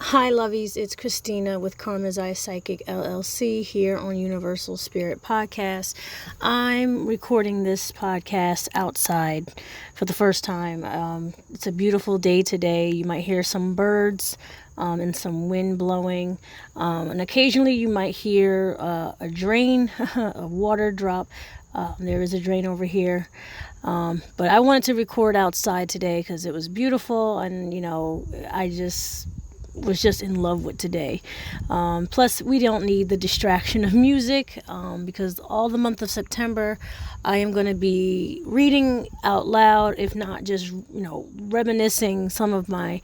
Hi, lovies. It's Christina with Karma's Eye Psychic LLC here on Universal Spirit Podcast. I'm recording this podcast outside for the first time. It's a beautiful day today. You might hear some birds and some wind blowing. And occasionally you might hear a drain, a water drop. There is a drain over here. But I wanted to record outside today because it was beautiful and, I was just in love with today. Plus, we don't need the distraction of music because all the month of September, I am going to be reading out loud, if not just, reminiscing some of my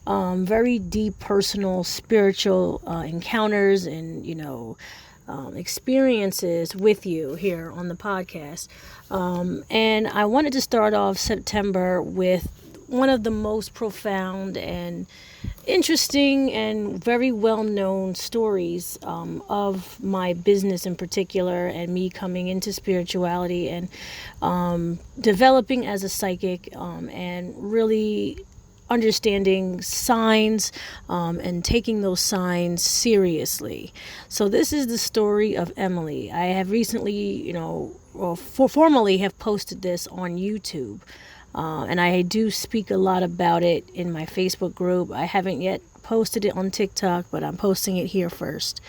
very deep, personal, spiritual encounters and, experiences with you here on the podcast. And I wanted to start off September with one of the most profound and interesting and very well-known stories of my business in particular, and me coming into spirituality and developing as a psychic and really understanding signs and taking those signs seriously. So this is the story of Emily. I have recently, formally have posted this on YouTube. And I do speak a lot about it in my Facebook group. I haven't yet posted it on TikTok, but I'm posting it here first.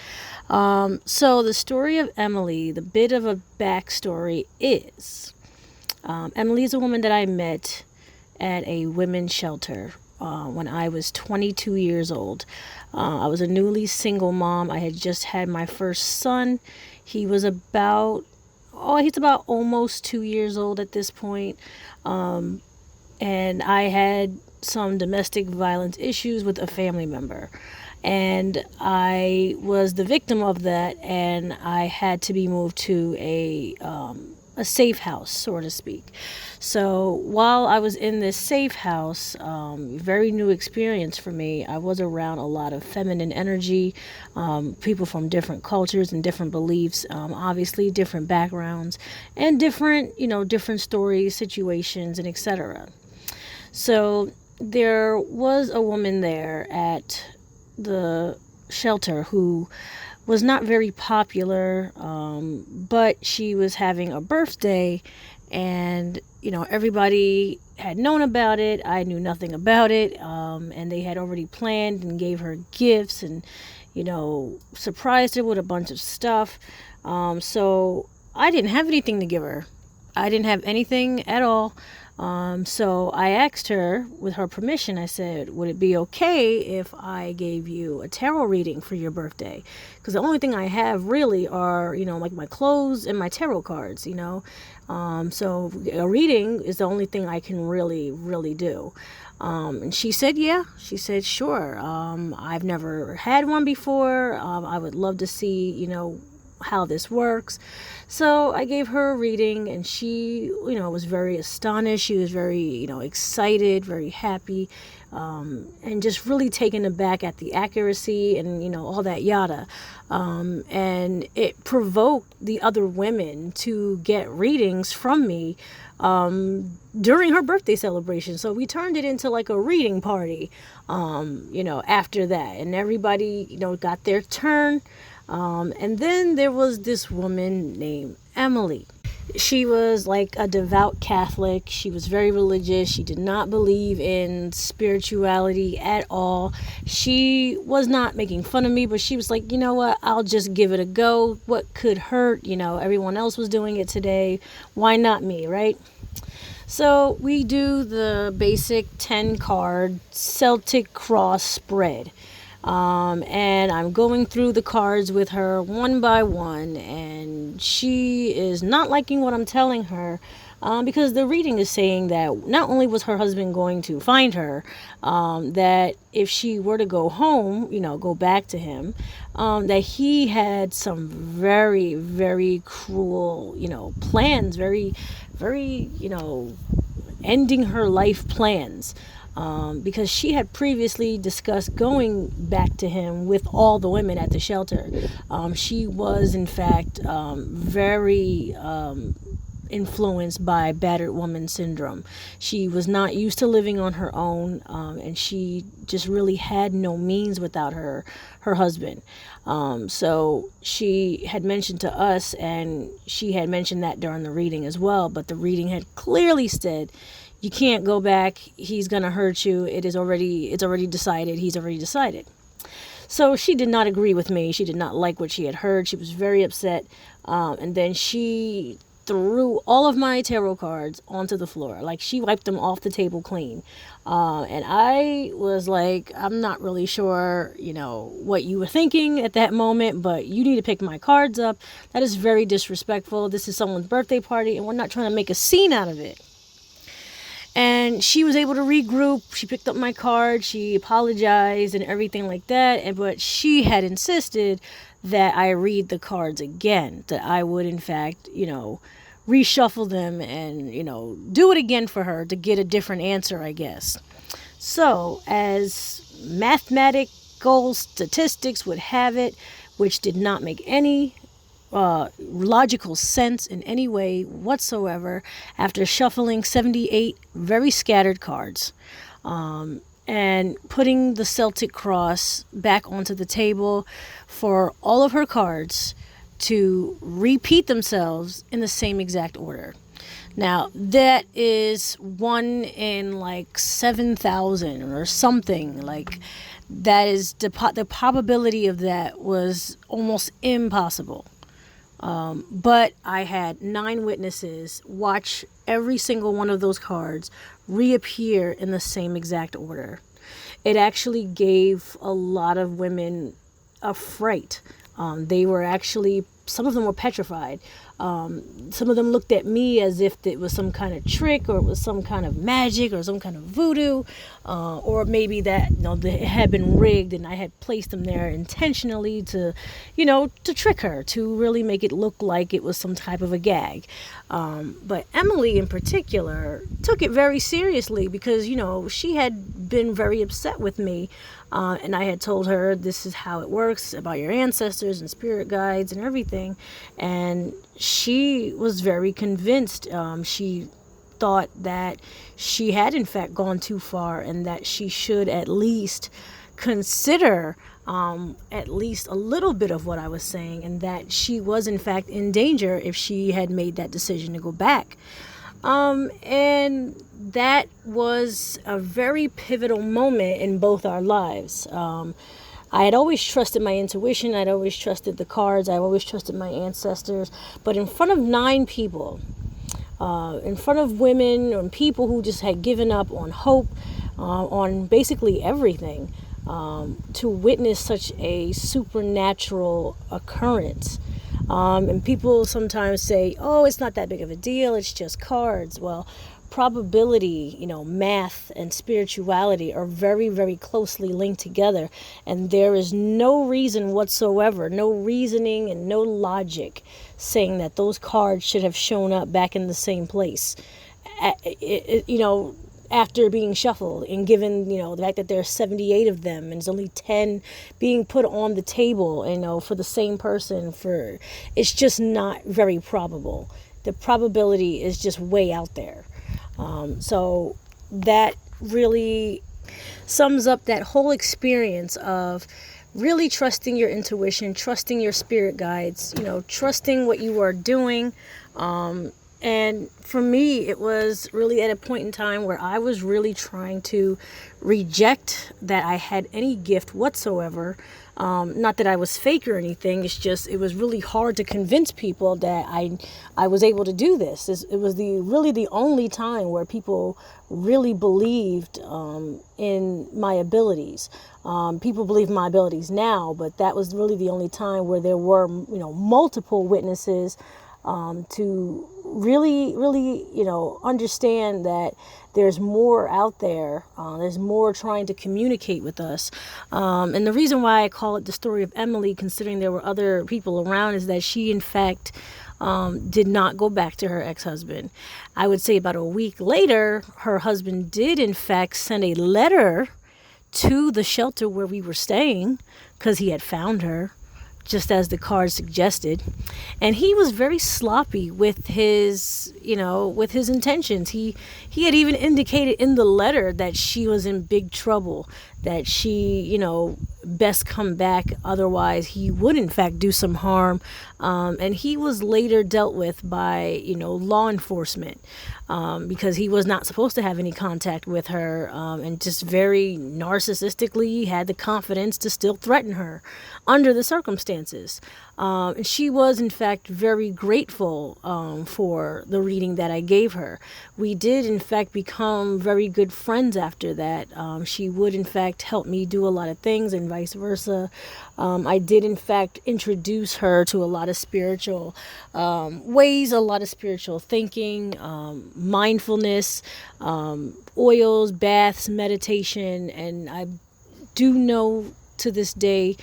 So the story of Emily, the bit of a backstory is, Emily is a woman that I met at a women's shelter when I was 22 years old. I was a newly single mom. I had just had my first son. He's about almost 2 years old at this point. And I had some domestic violence issues with a family member. And I was the victim of that, and I had to be moved to a safe house, so to speak. So while I was in this safe house, very new experience for me, I was around a lot of feminine energy, people from different cultures and different beliefs, obviously different backgrounds and different stories, situations, and etc. So there was a woman there at the shelter who was not very popular, but she was having a birthday, and everybody had known about it. I knew nothing about it, and they had already planned and gave her gifts and surprised her with a bunch of stuff. So I didn't have anything to give her. I didn't have anything at all. So I asked her, with her permission, I said, would it be okay if I gave you a tarot reading for your birthday? Because the only thing I have really are, like my clothes and my tarot cards, So a reading is the only thing I can really, really do. And she said, yeah. She said, sure. I've never had one before. I would love to see, how this works. So I gave her a reading, and she, was very astonished. She was very, excited, very happy, and just really taken aback at the accuracy and, all that yada. And it provoked the other women to get readings from me during her birthday celebration. So we turned it into like a reading party, after that. And everybody, got their turn. And then there was this woman named Emily. She was like a devout Catholic. She was very religious. She did not believe in spirituality at all. She was not making fun of me, but she was like, you know what? I'll just give it a go. What could hurt? Everyone else was doing it today. Why not me, right? So we do the basic 10 card Celtic cross spread. And I'm going through the cards with her one by one, and she is not liking what I'm telling her, because the reading is saying that not only was her husband going to find her, that if she were to go home, go back to him, that he had some very, very cruel, plans, very, very, ending her life plans. Because she had previously discussed going back to him with all the women at the shelter. She was, in fact, very influenced by battered woman syndrome. She was not used to living on her own, and she just really had no means without her husband. So she had mentioned to us, and she had mentioned that during the reading as well, but the reading had clearly said, you can't go back. He's going to hurt you. It's already decided. He's already decided. So she did not agree with me. She did not like what she had heard. She was very upset. And then she threw all of my tarot cards onto the floor. Like, she wiped them off the table clean. And I was like, I'm not really sure, what you were thinking at that moment, but you need to pick my cards up. That is very disrespectful. This is someone's birthday party, and we're not trying to make a scene out of it. And she was able to regroup. She picked up my card. She apologized and everything like that. But she had insisted that I read the cards again, that I would, in fact, reshuffle them and, do it again for her to get a different answer, I guess. So, as mathematical statistics would have it, which did not make any logical sense in any way whatsoever, after shuffling 78 very scattered cards, and putting the Celtic cross back onto the table for all of her cards to repeat themselves in the same exact order. Now, that is 1 in like 7,000 or something. Like, that is the probability of that was almost impossible. But I had 9 witnesses watch every single one of those cards reappear in the same exact order. It actually gave a lot of women a fright. They were actually, some of them were petrified. Some of them looked at me as if it was some kind of trick, or it was some kind of magic, or some kind of voodoo, or maybe that it had been rigged and I had placed them there intentionally to trick her, to really make it look like it was some type of a gag. But Emily in particular took it very seriously because she had been very upset with me, and I had told her this is how it works about your ancestors and spirit guides and everything, and she was very convinced. She thought that she had in fact gone too far, and that she should at least consider at least a little bit of what I was saying, and that she was in fact in danger if she had made that decision to go back. And that was a very pivotal moment in both our lives. I had always trusted my intuition. I'd always trusted the cards. I always trusted my ancestors. But in front of 9 people, in front of women and people who just had given up on hope, on basically everything, to witness such a supernatural occurrence. And people sometimes say, oh, it's not that big of a deal. It's just cards. Well, probability, math and spirituality are very, very closely linked together. And there is no reason whatsoever, no reasoning and no logic saying that those cards should have shown up back in the same place, after being shuffled, and given, the fact that there are 78 of them and there's only 10 being put on the table, for the same person, it's just not very probable. The probability is just way out there. So that really sums up that whole experience of really trusting your intuition, trusting your spirit guides, trusting what you are doing. And for me, it was really at a point in time where I was really trying to reject that I had any gift whatsoever. Not that I was fake or anything. It's just, it was really hard to convince people that I was able to do this. It was really the only time where people really believed in my abilities. People believe in my abilities now, but that was really the only time where there were, multiple witnesses to really, really, understand that there's more out there. There's more trying to communicate with us. And the reason why I call it the story of Emily, considering there were other people around, is that she, in fact, did not go back to her ex-husband. I would say about a week later, her husband did, in fact, send a letter to the shelter where we were staying, because he had found her. just as the card suggested. And he was very sloppy with his, with his intentions. He had even indicated in the letter that she was in big trouble, that she, best come back, otherwise he would in fact do some harm. And he was later dealt with by, law enforcement, because he was not supposed to have any contact with her, and just very narcissistically had the confidence to still threaten her under the circumstances. And she was in fact very grateful for the reading that I gave her. We did in fact become very good friends after that. She would in fact help me do a lot of things and vice versa. I did in fact introduce her to a lot of spiritual ways, a lot of spiritual thinking, mindfulness, oils, baths, meditation, and I do know to this day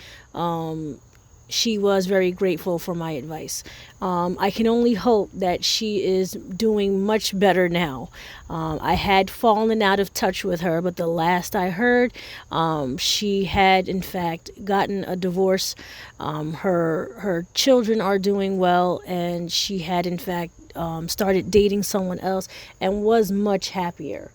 she was very grateful for my advice. I can only hope that she is doing much better now. I had fallen out of touch with her, but the last I heard, she had in fact gotten a divorce. Her children are doing well, and she had in fact started dating someone else and was much happier.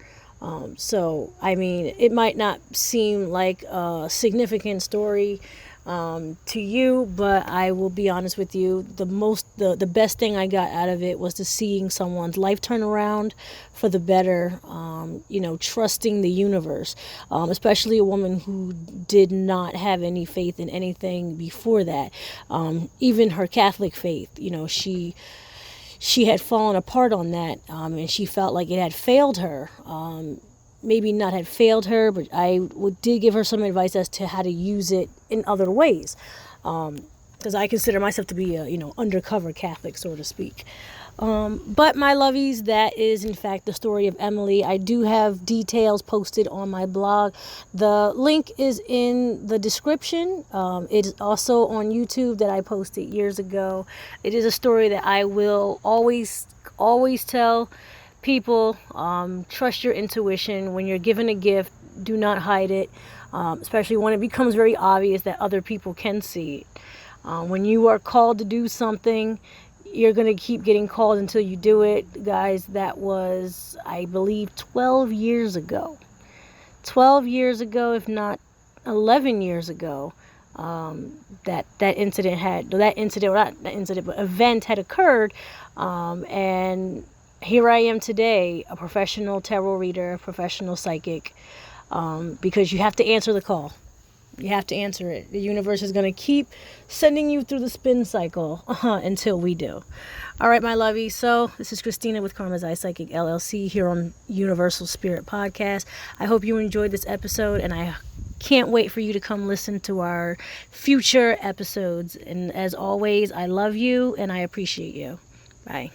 So, I mean, it might not seem like a significant story to you, but I will be honest with you, the best thing I got out of it was to seeing someone's life turn around for the better, trusting the universe, especially a woman who did not have any faith in anything before that. Even her Catholic faith, she had fallen apart on that, and she felt like it had failed her. Maybe not had failed her, but I did give her some advice as to how to use it in other ways, because I consider myself to be a undercover Catholic, so to speak. But my lovies, that is in fact the story of Emily. I do have details posted on my blog. The link is in the description. It is also on YouTube that I posted years ago. It is a story that I will always tell people. Trust your intuition. When you're given a gift, do not hide it, especially when it becomes very obvious that other people can see it. When you are called to do something, you're going to keep getting called until you do it. Guys, that was, I believe, 12 years ago. 12 years ago, if not 11 years ago, that event had occurred, and here I am today, a professional tarot reader, a professional psychic, because you have to answer the call. You have to answer it. The universe is going to keep sending you through the spin cycle until we do. All right, my lovies. So this is Christina with Karma's Eye Psychic LLC here on Universal Spirit Podcast. I hope you enjoyed this episode, and I can't wait for you to come listen to our future episodes. And as always, I love you and I appreciate you. Bye.